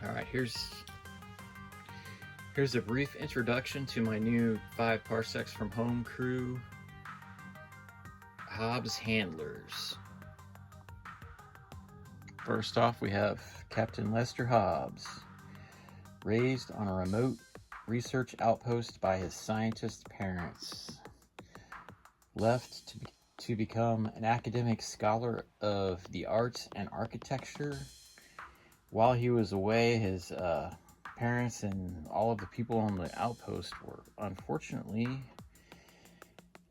All right, here's a brief introduction to my new 5 Parsecs from Home crew, Hobbs Handlers. First off, we have Captain Lester Hobbs, raised on a remote research outpost by his scientist parents, left to become an academic scholar of the arts and architecture. While he was away, his parents and all of the people on the outpost were unfortunately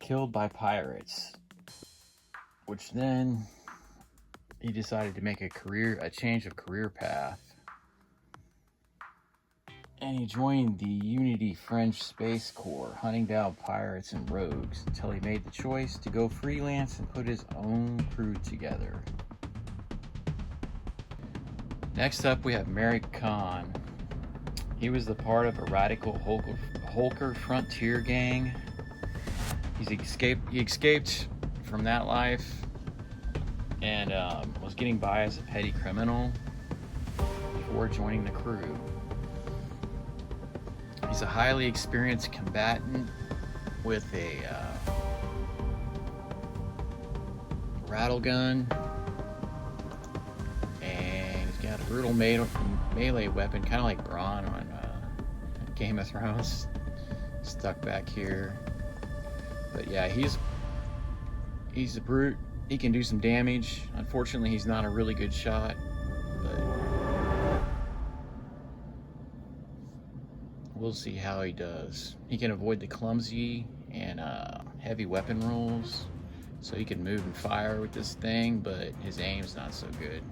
killed by pirates, which then he decided to make a change of career path, and he joined the Unity French Space Corps, hunting down pirates and rogues until he made the choice to go freelance and put his own crew together. Next up, we have Merrick Khan. He was the part of a radical Holker frontier gang. He escaped from that life and was getting by as a petty criminal before joining the crew. He's a highly experienced combatant with a rattle gun, and he's got a brutal melee weapon, kind of like Bronn on Game of Thrones, stuck back here. But yeah, he's a brute. He can do some damage. Unfortunately, he's not a really good shot, but we'll see how he does. He can avoid the clumsy and heavy weapon rolls, so he can move and fire with this thing, but his aim's not so good.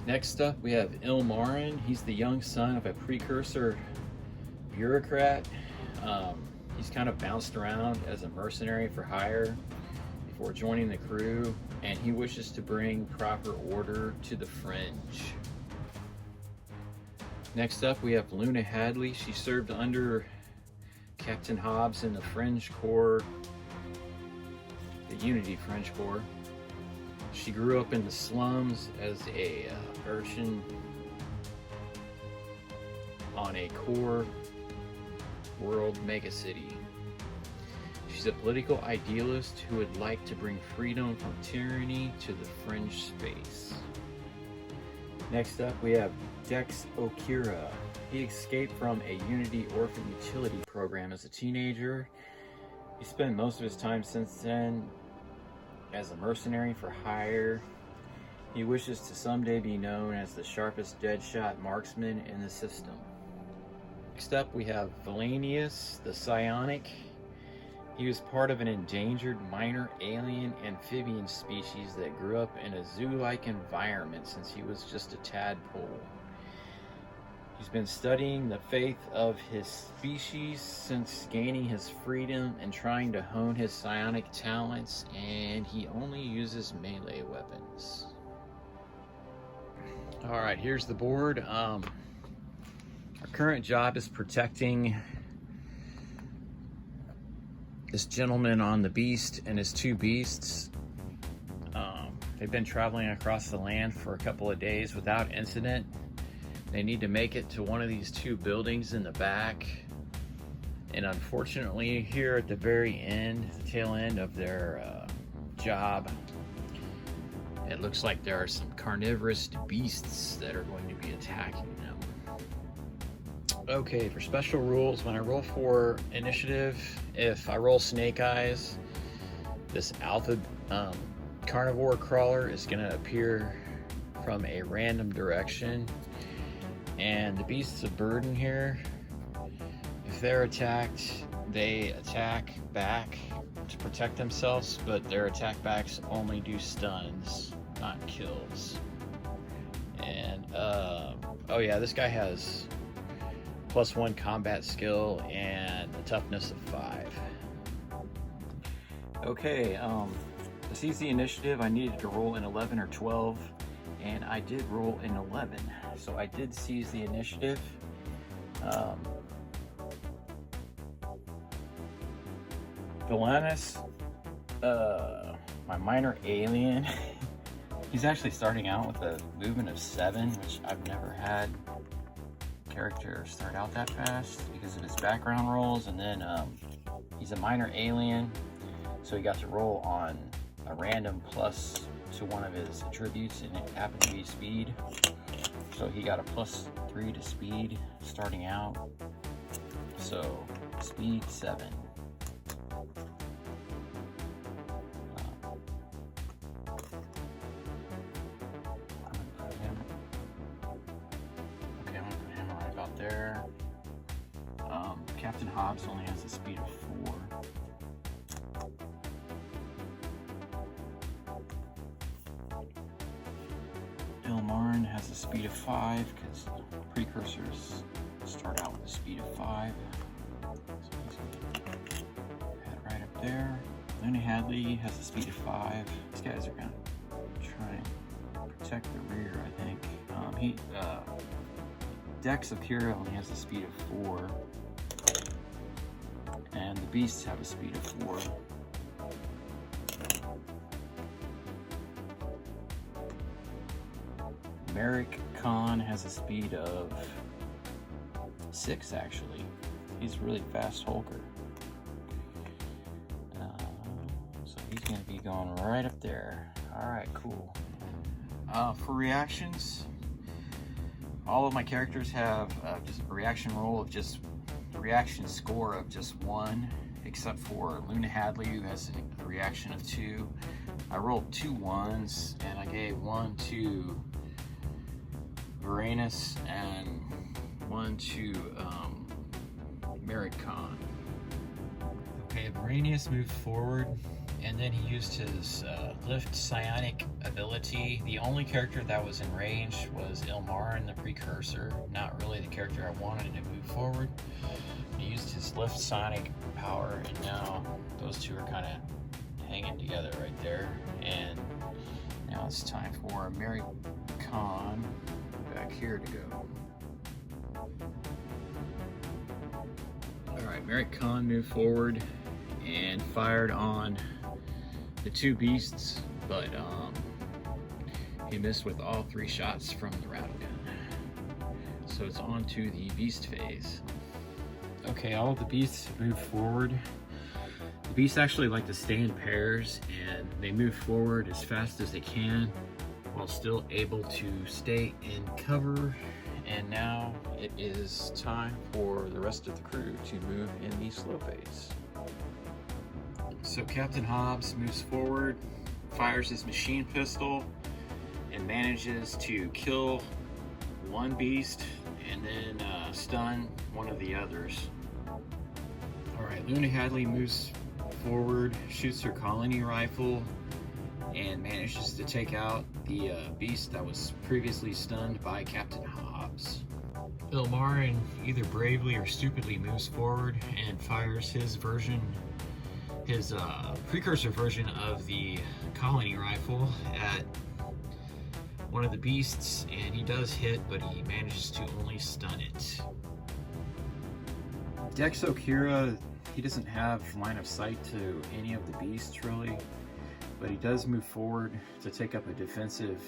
Next up, we have Ilmarin. He's the young son of a precursor bureaucrat. He's kind of bounced around as a mercenary for hire before joining the crew, and he wishes to bring proper order to the fringe. Next up, we have Luna Hadley. She served under Captain Hobbs in the Fringe Corps, the Unity Fringe Corps. She grew up in the slums as a urchin on a core world megacity. She's a political idealist who would like to bring freedom from tyranny to the fringe space. Next up, we have Dex Okira. He escaped from a Unity orphan utility program as a teenager. He spent most of his time since then as a mercenary for hire. He wishes to someday be known as the sharpest deadshot marksman in the system. Next up, we have Valenius, the psionic. He was part of an endangered minor alien amphibian species that grew up in a zoo-like environment since he was just a tadpole. He's been studying the faith of his species since gaining his freedom and trying to hone his psionic talents, and he only uses melee weapons. Alright, here's the board. Our current job is protecting this gentleman on the beast and his 2 beasts. They've been traveling across the land for a couple of days without incident. They need to make it to one of these 2 buildings in the back. And unfortunately, here at the very end, the tail end of their job, it looks like there are some carnivorous beasts that are going to be attacking them. Okay, for special rules, when I roll for initiative, if I roll snake eyes, this alpha carnivore crawler is going to appear from a random direction. And the beasts of burden here, if they're attacked, they attack back to protect themselves, but their attack backs only do stuns, not kills. And oh yeah, this guy has +1 combat skill and a toughness of 5. Okay, to seize the initiative, I needed to roll an 11 or 12, and I did roll an 11, so I did seize the initiative. Villainous, my minor alien, He's actually starting out with a movement of 7, which I've never had character start out that fast because of his background rolls. And then he's a minor alien, so he got to roll on a random plus to one of his attributes, and it happened to be speed. So he got a +3 to speed starting out. So speed 7. There. Captain Hobbs only has a speed of 4. Ilmarn has a speed of 5 because precursors start out with a speed of 5. So he's gonna head right up there. Luna Hadley has a speed of 5. These guys are gonna try and protect the rear, I think. Dex of Kira only has a speed of 4, and the beasts have a speed of 4. Merrick Khan has a speed of 6, actually. He's a really fast Hulker. So he's going to be going right up there. Alright, cool. For reactions, all of my characters have just a reaction roll of just a reaction score of just 1, except for Luna Hadley, who has a reaction of 2. I rolled 2 1s, and I gave 1 to Varanus and 1 to Merrick Khan. Okay, Varanus moved forward, and then he used his lift psionic ability. The only character that was in range was Ilmarn, the precursor, not really the character I wanted to move forward. He used his lift psionic power, and now those two are kind of hanging together right there. And now it's time for Merrick Khan back here to go. Alright, Merrick Khan moved forward and fired on the 2 beasts, but he missed with all 3 shots from the rattle gun. So it's on to the beast phase. Okay, all of the beasts move forward. The beasts actually like to stay in pairs, and they move forward as fast as they can while still able to stay in cover. And now it is time for the rest of the crew to move in the slow phase. So Captain Hobbs moves forward, fires his machine pistol, and manages to kill 1 beast and then stun one of the others. Alright, Luna Hadley moves forward, shoots her colony rifle, and manages to take out the beast that was previously stunned by Captain Hobbs. Ilmarin either bravely or stupidly moves forward and fires his precursor version of the colony rifle at one of the beasts, and he does hit, but he manages to only stun it. Dexo Kira, he doesn't have line of sight to any of the beasts really, but he does move forward to take up a defensive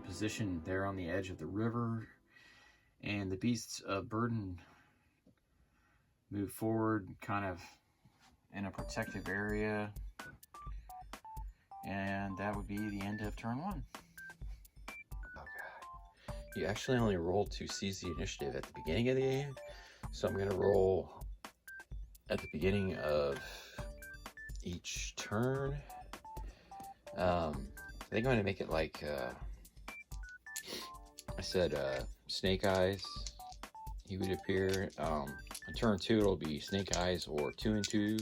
position there on the edge of the river, and the beasts of burden move forward kind of in a protective area, and that would be the end of turn 1. Okay. You actually only rolled to seize the initiative at the beginning of the game, so I'm going to roll at the beginning of each turn. I think I'm going to make it like I said, Snake Eyes. He would appear. On turn 2, it'll be Snake Eyes or 2 and 2.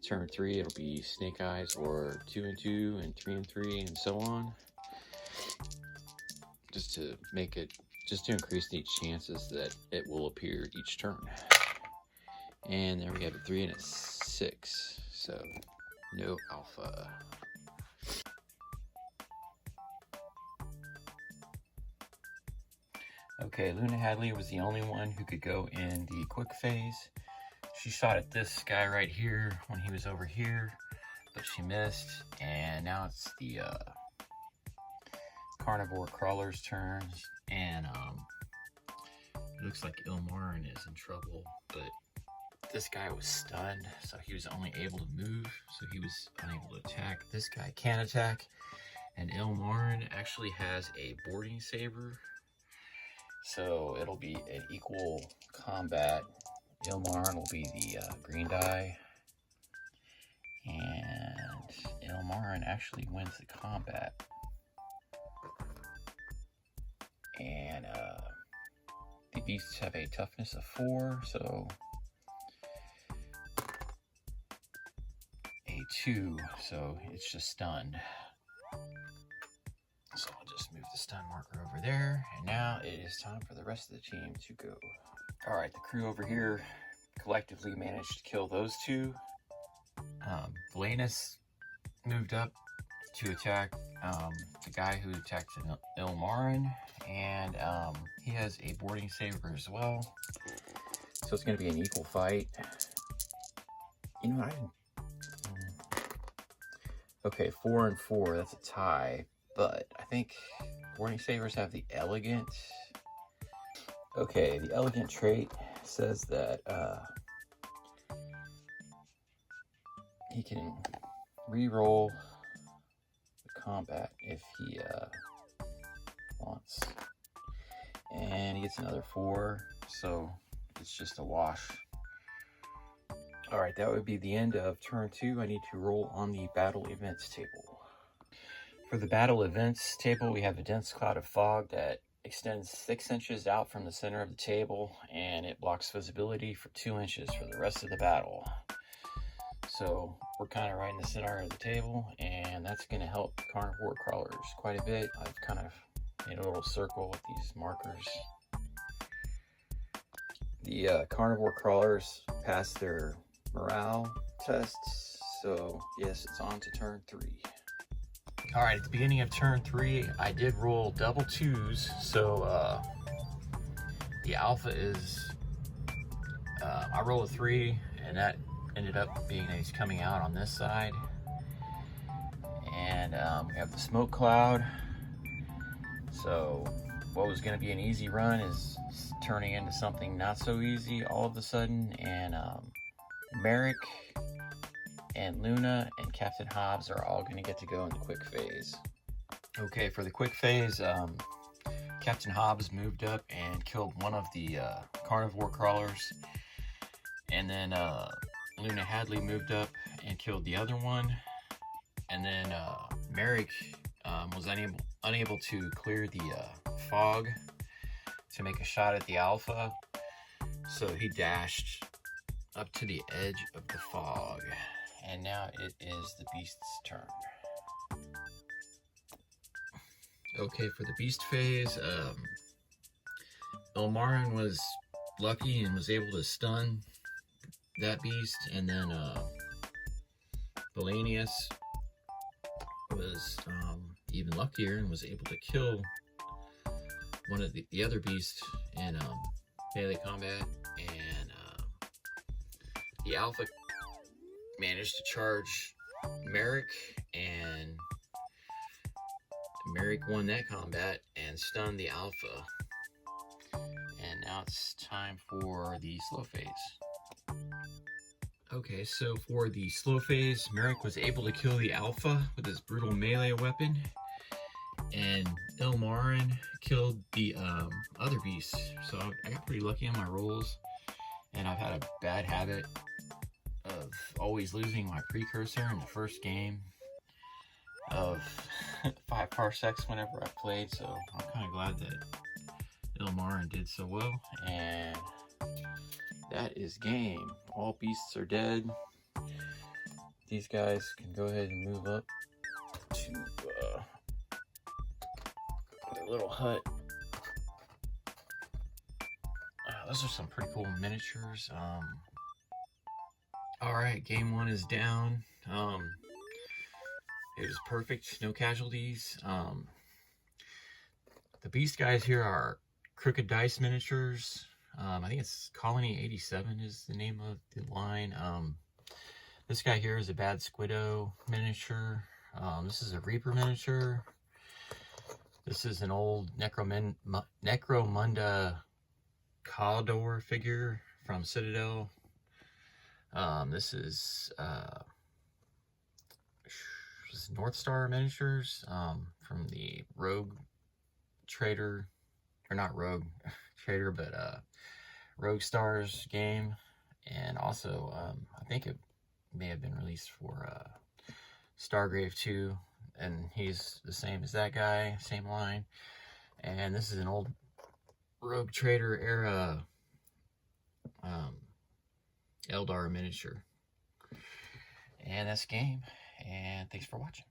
Turn 3, it'll be Snake Eyes or 2 and 2 and 3 and 3 and so on. Just to make it, just to increase the chances that it will appear each turn. And there we have a 3 and a 6. So no alpha. Okay, Luna Hadley was the only one who could go in the quick phase. She shot at this guy right here when he was over here, but she missed. And now it's the carnivore crawler's turn, and it looks like Ilmarin is in trouble, but this guy was stunned, so he was only able to move, so he was unable to attack. This guy can attack, and Ilmarin actually has a boarding saber, so it'll be an equal combat. Ilmarin will be the green die, and Ilmarin actually wins the combat. And the beasts have a toughness of 4, so a 2, so it's just stunned. So I'll just move the stun marker over there, and now it is time for the rest of the team to go. All right, the crew over here collectively managed to kill those 2. Valenus moved up to attack the guy who attacked Ilmarin, and he has a boarding saber as well. So it's going to be an equal fight. You know, I didn't... Okay, 4 and 4, that's a tie, but I think boarding sabers have the elegant. Okay, the elegant trait says that he can re-roll the combat if he wants, and he gets another 4, so it's just a wash. All right, that would be the end of turn 2. I need to roll on the battle events table. For the battle events table, we have a dense cloud of fog that extends 6 inches out from the center of the table, and it blocks visibility for 2 inches for the rest of the battle. So we're kind of right in the center of the table, and that's going to help carnivore crawlers quite a bit. I've kind of made a little circle with these markers. The carnivore crawlers passed their morale tests, so yes, it's on to turn 3. All right, at the beginning of turn 3, I did roll double 2s, so the alpha is, I rolled a 3, and that ended up being that he's coming out on this side. And we have the smoke cloud, so what was going to be an easy run is turning into something not so easy all of a sudden, and Merrick and Luna and Captain Hobbs are all going to get to go in the quick phase. Okay, for the quick phase, Captain Hobbs moved up and killed one of the carnivore crawlers, and then Luna Hadley moved up and killed the other one, and then Merrick was unable to clear the fog to make a shot at the alpha, so he dashed up to the edge of the fog, and now it is the beast's turn. Okay, for the beast phase, Ilmarin was lucky and was able to stun that beast, and then Valenius was even luckier and was able to kill one of the other beasts in melee combat, and the alpha managed to charge Merrick, and Merrick won that combat and stunned the alpha. And now it's time for the slow phase. Okay, so for the slow phase, Merrick was able to kill the alpha with his brutal melee weapon, and Ilmarin killed the other beast. So I got pretty lucky on my rolls, and I've had a bad habit of always losing my precursor in the first game of 5 Parsecs whenever I played, so I'm kind of glad that Ilmarin did so well, and that is game. All beasts are dead. These guys can go ahead and move up to their little hut. Those are some pretty cool miniatures. Alright, game 1 is down. It was perfect, no casualties. The beast guys here are Crooked Dice miniatures. I think it's Colony 87 is the name of the line. This guy here is a Bad Squiddo miniature. This is a Reaper miniature. This is an old Necromunda Cawdor figure from Citadel. This is North Star Miniatures from the Rogue Trader, or not Rogue Trader, but Rogue Stars game. And also, I think it may have been released for Stargrave 2, and he's the same as that guy, same line. And this is an old Rogue Trader era Eldar miniature. And that's game, and thanks for watching.